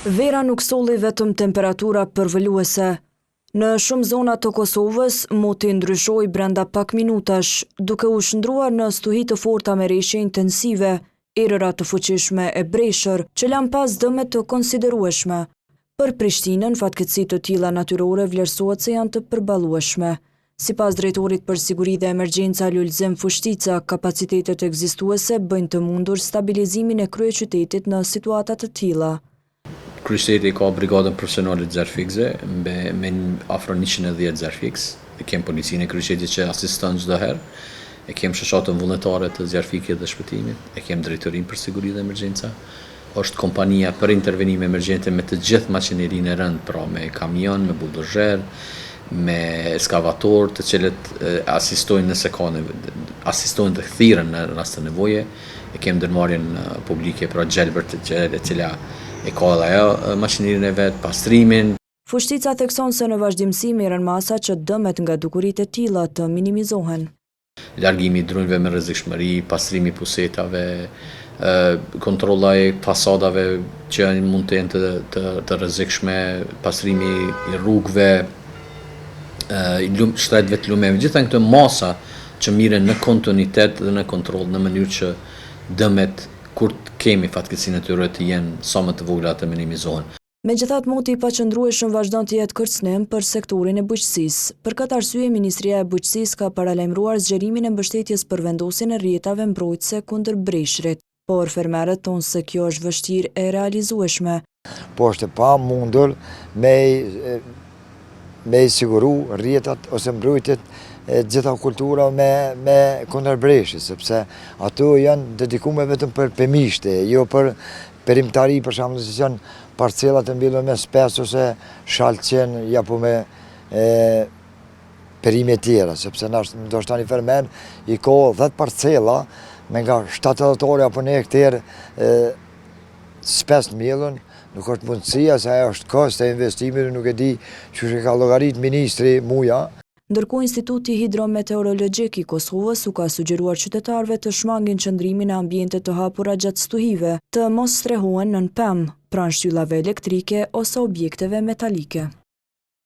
Vera nuk solli vetëm temperatura përvëluese. Në shumë zona të Kosovës, moti ndryshoi brenda pak minutash, duke u shndruar në stuhi të forta me reshje intensive, erëra të fuqishme e breshër, që lanë pas dëme të konsiderueshme. Për Prishtinën, fatkeqësitë të tilla natyrore vlerësohet se janë të përballueshme. Sipas drejtorit për siguri dhe emergjenca Lulzim Fushtica, kapacitetet ekzistuese bëjnë të mundur stabilizimin e kryeqytetit në situata të tilla. Kryqëzeti ka brigadën profesionale të zjarfikëve me afro 110 zjarfikës. E kem policinë e kryqëzetit që asiston çdo herë. E kem shoqatën vullnetare të zjarfikjes dhe shpëtimit. E kem drejtorinë për siguri dhe emergjenca. Është kompania për intervenime emergjente me të gjithë makinerinë e rëndë, pra me kamion, me buldozher, me ekskavator, të cilët asistojnë nëse ka asistojnë të thirrën në rast të nevoje. E kem ndërmarrjen publike pra gjelbër të gjelë, e cila e ka dhe ajo makinerinë e vet, pastrimin. Fushtica thekson se në vazhdimsi merren masa që dëmet nga dukuritë e tilla të minimizohen. Largimi i drunjve me rrezikshmëri, pastrimi i pusetave, kontrolla e fasadave që mund të jenë të rrezikshme, pastrimi i rrugëve, shtretëve të lumeve, gjitha këto masa që mirën në kontinuitet dhe në kontroll në mënyrë që dëmet kur kemi fatkeqësinë e tyre të jenë sa më të vogla të minimizohen. Megjithatë, moti i paqëndrueshëm vazhdon të jetë kërcënim për sektorin e bujqësisë. Për këtë arsye, Ministria e Bujqësisë ka paralajmëruar zgjerimin e mbështetjes për vendosjen e rrjetave mbrojtëse kundër breshrit, por fermerët thonë se kjo është vështirë e realizueshme. Po është e pamundur me siguru rrjetat ose mbrojtjet gjitha kultura me kundër breshit, sepse ato janë dedikuar vetëm për pemishte, jo për perimtari, për shembull, si janë parcelat e mbyllura me spes ose shalqen, apo me perime tjera, sepse ndoshta një fermer i ka 10 parcela me nga 70 hektarë apo 1 hektar spes mbyllur. Nuk është mundësia, se ajo është kost e investimit, nuk e di që ka llogarit ministri muja. Ndërkohë, Instituti Hidrometeorologjik i Kosovës u ka sugjeruar qytetarëve të shmangin qëndrimin në ambiente të hapura gjatë stuhive, të mos strehohen nën pemë, pranë shtyllave elektrike ose objekteve metalike.